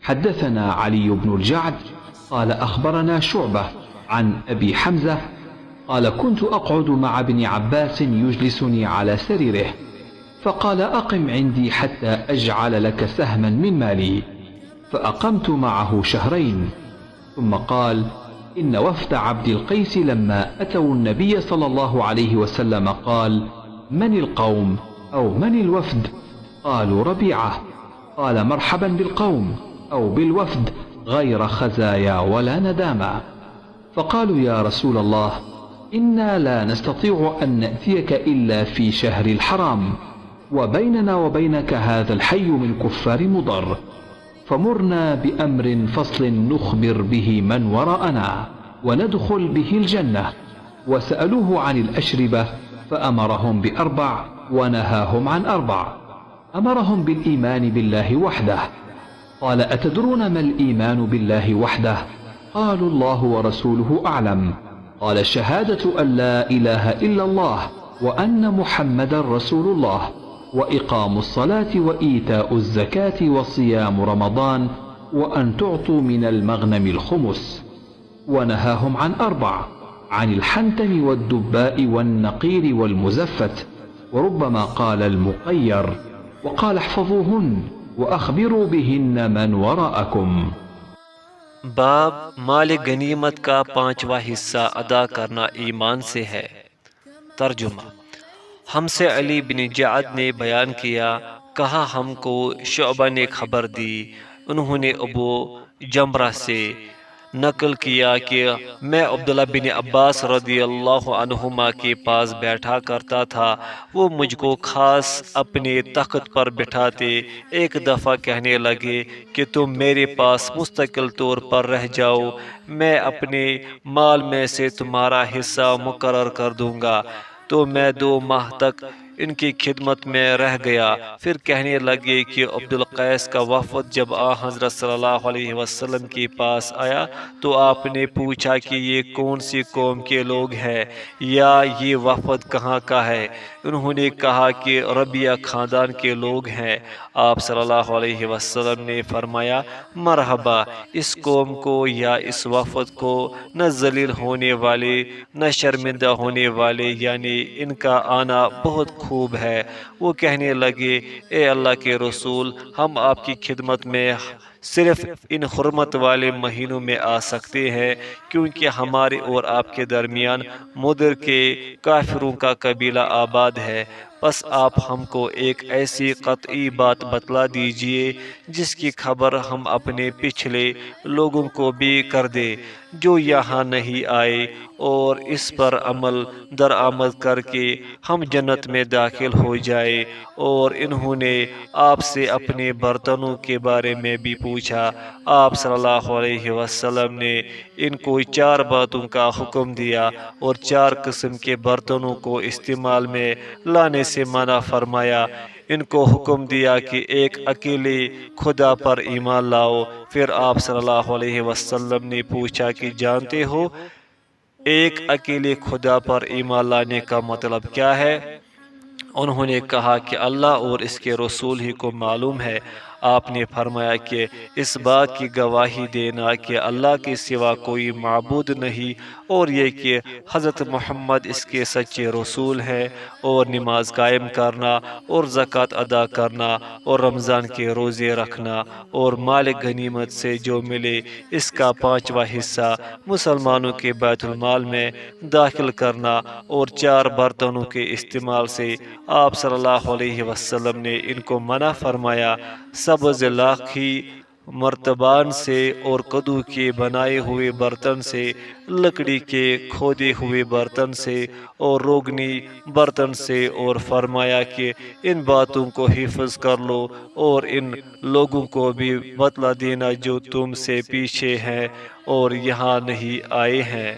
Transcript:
حدثنا علي بن الجعد قال أخبرنا شعبة عن أبي حمزة قال كنت أقعد مع ابن عباس يجلسني على سريره، فقال أقم عندي حتى أجعل لك سهما من مالي، فأقمت معه شهرين. ثم قال إن وفد عبد القيس لما أتوا النبي صلى الله عليه وسلم قال من القوم أو من الوفد؟ قالوا ربيعة. قال مرحبا بالقوم أو بالوفد غير خزايا ولا ندامة. فقالوا يا رسول الله إنا لا نستطيع أن نأتيك إلا في شهر الحرام، وبيننا وبينك هذا الحي من كفار مضر، فمرنا بأمر فصل نخبر به من وراءنا وندخل به الجنة. وسألوه عن الأشربة فأمرهم بأربع ونهاهم عن أربع. أمرهم بالإيمان بالله وحده. قال أتدرون ما الإيمان بالله وحده؟ قالوا الله ورسوله أعلم. قال شهادة أن لا إله إلا الله وأن محمدا رسول الله، وإقام الصلاة وإيتاء الزكاة وصيام رمضان، وأن تعطوا من المغنم الخمس. ونهاهم عن أربع: عن الحنتم والدباء والنقير والمزفت، وربما قال المقير، وقال احفظوهن وأخبروا بهن من وراءكم۔ باب مال غنیمت کا پانچواں حصہ ادا کرنا ایمان سے ہے۔ ترجمہ: ہم سے علی بن جعد نے بیان کیا، کہا ہم کو شعبہ نے خبر دی، انہوں نے ابو جمرہ سے نقل کیا کہ میں عبداللہ بن عباس رضی اللہ عنہما کے پاس بیٹھا کرتا تھا، وہ مجھ کو خاص اپنے تخت پر بٹھاتے ایک دفعہ کہنے لگے کہ تم میرے پاس مستقل طور پر رہ جاؤ، میں اپنے مال میں سے تمہارا حصہ مقرر کر دوں گا۔ تو میں 2 ماہ تک ان کی خدمت میں رہ گیا۔ پھر کہنے لگے کہ عبدالقیس کا وفد جب حضرت صلی اللہ علیہ وسلم کے پاس آیا تو آپ نے پوچھا کہ یہ کون سی قوم کے لوگ ہیں یا یہ وفد کہاں کا ہے؟ انہوں نے کہا کہ ربیہ خاندان کے لوگ ہیں۔ آپ صلی اللہ علیہ وسلم نے فرمایا، مرحبا، اس قوم کو یا اس وفد کو نہ ذلیل ہونے والے نہ شرمندہ ہونے والے، یعنی ان کا آنا بہت خوب ہے۔ وہ کہنے لگے، اے اللہ کے رسول، ہم آپ کی خدمت میں صرف ان حرمت والے مہینوں میں آ سکتے ہیں، کیونکہ ہمارے اور آپ کے درمیان مدر کے کافروں کا قبیلہ آباد ہے۔ بس آپ ہم کو ایک ایسی قطعی بات بتلا دیجئے جس کی خبر ہم اپنے پچھلے لوگوں کو بھی کر دیں جو یہاں نہیں آئے، اور اس پر عمل درآمد کر کے ہم جنت میں داخل ہو جائے۔ اور انہوں نے آپ سے اپنے برتنوں کے بارے میں بھی پوچھا۔ آپ صلی اللہ علیہ وسلم نے ان کو 4 باتوں کا حکم دیا اور 4 قسم کے برتنوں کو استعمال میں لانے سے منع فرمایا۔ ان کو حکم دیا کہ ایک اکیلے خدا پر ایمان لاؤ۔ پھر آپ صلی اللہ علیہ وسلم نے پوچھا کہ جانتے ہو ایک اکیلے خدا پر ایمان لانے کا مطلب کیا ہے؟ انہوں نے کہا کہ اللہ اور اس کے رسول ہی کو معلوم ہے۔ آپ نے فرمایا کہ اس بات کی گواہی دینا کہ اللہ کے سوا کوئی معبود نہیں، اور یہ کہ حضرت محمد اس کے سچے رسول ہیں، اور نماز قائم کرنا اور زکوٰۃ ادا کرنا اور رمضان کے روزے رکھنا، اور مال غنیمت سے جو ملے اس کا 5واں حصہ مسلمانوں کے بیت المال میں داخل کرنا، اور 4 برتنوں کے استعمال سے آپ صلی اللہ علیہ وسلم نے ان کو منع فرمایا۔ سبز لاکھی مرتبان سے اور کدو کے بنائے ہوئے برتن سے، لکڑی کے کھودے ہوئے برتن سے اور روغنی برتن سے، اور فرمایا کہ ان باتوں کو حفظ کر لو اور ان لوگوں کو بھی بتلا دینا جو تم سے پیچھے ہیں اور یہاں نہیں آئے ہیں۔